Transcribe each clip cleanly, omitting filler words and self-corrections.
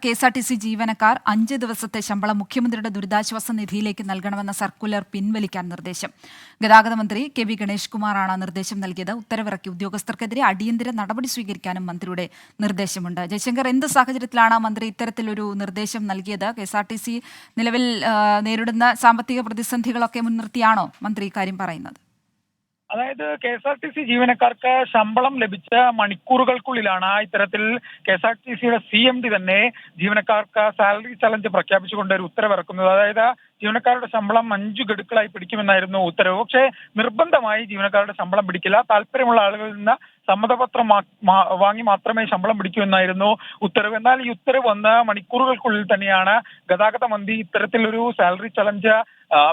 KSRTC ജീവനക്കാർ 5 ദിവസത്തെ ശമ്പളം മുഖ്യമന്ത്രിയുടെ ദുരിതാശ്വാസ നിധിയിലേക്ക് നൽകണമെന്ന സർക്കുലർ പിൻവലിക്കാൻ നിർദ്ദേശം. ഗതാഗത മന്ത്രി KV ഗണേഷ് കുമാറാണ് നിർദ്ദേശം നൽകിയത്. ഉത്തരവിറക്കി ഉദ്യോഗസ്ഥർക്കെതിരെ അടിയന്തര നടപടി സ്വീകരിക്കാനും മന്ത്രിയുടെ നിർദ്ദേശമുണ്ട്. ജയശങ്കർ, എന്ത് സാഹചര്യത്തിലാണ് മന്ത്രി ഇത്തരത്തിലൊരു നിർദ്ദേശം നൽകിയത്? KSRTC നിലവിൽ നേരിടുന്ന സാമ്പത്തിക പ്രതിസന്ധികളൊക്കെ മുൻനിർത്തിയാണോ മന്ത്രി ഇക്കാര്യം പറയുന്നത്? അതായത് KSRTC ജീവനക്കാർക്ക് ശമ്പളം ലഭിച്ച മണിക്കൂറുകൾക്കുള്ളിലാണ് ഇത്തരത്തിൽ KSRTCയുടെ CMD തന്നെ ജീവനക്കാർക്ക് സാലറി ചലഞ്ച് പ്രഖ്യാപിച്ചുകൊണ്ട് ഒരു ഉത്തരവിറക്കുന്നത്. അതായത് ജീവനക്കാരുടെ ശമ്പളം 5 ഗഡുക്കളായി പിടിക്കുമെന്നായിരുന്നു ഉത്തരവ്. പക്ഷേ നിർബന്ധമായി ജീവനക്കാരുടെ ശമ്പളം പിടിക്കില്ല, താല്പര്യമുള്ള ആളുകളിൽ നിന്ന് സമ്മതപത്രം വാങ്ങി മാത്രമേ ശമ്പളം പിടിക്കൂ എന്നായിരുന്നു ഉത്തരവ്. എന്നാൽ ഈ ഉത്തരവ് വന്ന മണിക്കൂറുകൾക്കുള്ളിൽ തന്നെയാണ് ഗതാഗത മന്ത്രി ഇത്തരത്തിലൊരു സാലറി ചലഞ്ച്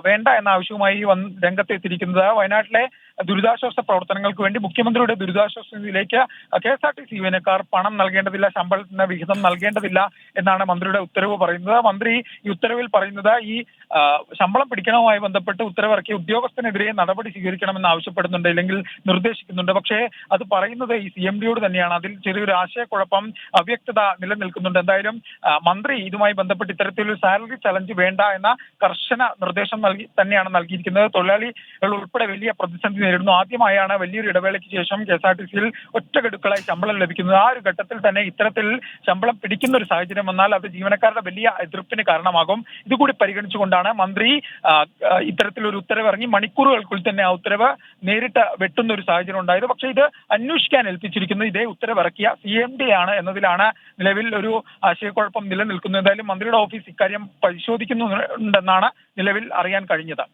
വേണ്ട എന്ന ആവശ്യവുമായി രംഗത്തെത്തിയിരിക്കുന്നത്. വയനാട്ടിലെ ദുരിതാശ്വാസ പ്രവർത്തനങ്ങൾക്ക് വേണ്ടി മുഖ്യമന്ത്രിയുടെ ദുരിതാശ്വാസ നിധിയിലേക്ക് KSRTC ജീവനക്കാർ പണം നൽകേണ്ടതില്ല, ശമ്പളത്തിന് വിഹിതം നൽകേണ്ടതില്ല എന്നാണ് മന്ത്രിയുടെ ഉത്തരവ് പറയുന്നത്. മന്ത്രി ഈ ഉത്തരവിൽ പറയുന്നത് ഈ ശമ്പളം പിടിക്കണവുമായി ബന്ധപ്പെട്ട് ഉത്തരവിറക്കിയ ഉദ്യോഗസ്ഥനെതിരെ നടപടി സ്വീകരിക്കണമെന്ന് ആവശ്യപ്പെടുന്നുണ്ട്, ഇല്ലെങ്കിൽ നിർദ്ദേശിക്കുന്നുണ്ട്. പക്ഷേ അത് പറയുന്നത് ഈ CMDയോട് തന്നെയാണ്. അതിൽ ചെറിയൊരു ആശയക്കുഴപ്പം, അവ്യക്തത നിലനിൽക്കുന്നുണ്ട്. എന്തായാലും മന്ത്രി ഇതുമായി ബന്ധപ്പെട്ട് ഇത്തരത്തിലൊരു സാലറി ചലഞ്ച് വേണ്ട എന്ന കർശന നിർദ്ദേശം തന്നെയാണ് നൽകിയിരിക്കുന്നത്. തൊഴിലാളികൾ ഉൾപ്പെടെ വലിയ പ്രതിസന്ധി നേരിടുന്നു. ആദ്യമായാണ് വലിയൊരു ഇടവേളയ്ക്ക് ശേഷം KSRTCയിൽ ഒറ്റ ഗഡുക്കളായി ശമ്പളം ലഭിക്കുന്നത്. ആ ഒരു ഘട്ടത്തിൽ തന്നെ ഇത്തരത്തിൽ ശമ്പളം പിടിക്കുന്ന ഒരു സാഹചര്യം വന്നാൽ അത് ജീവനക്കാരുടെ വലിയ എതിർപ്പിന് കാരണമാകും. ഇതുകൂടി പരിഗണിച്ചുകൊണ്ടാണ് മന്ത്രി ഇത്തരത്തിലൊരു ഉത്തരവ് ഇറങ്ങി മണിക്കൂറുകൾക്കുള്ളിൽ തന്നെ ആ ഉത്തരവ് നേരിട്ട് വെട്ടുന്ന ഒരു സാഹചര്യം ഉണ്ടായത്. പക്ഷേ ഇത് അന്വേഷിക്കാൻ ഏൽപ്പിച്ചിരിക്കുന്നത് ഇതേ ഉത്തരവ് ഇറക്കിയ CMD ആണ് എന്നതിലാണ് നിലവിൽ ഒരു ആശയക്കുഴപ്പം നിലനിൽക്കുന്നത്. എന്തായാലും മന്ത്രിയുടെ ഓഫീസ് ഇക്കാര്യം പരിശോധിക്കുന്നുണ്ടെന്നാണ് നിലവിൽ അറിയാൻ കഴിഞ്ഞത്.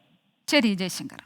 ശരി ജയശങ്കർ.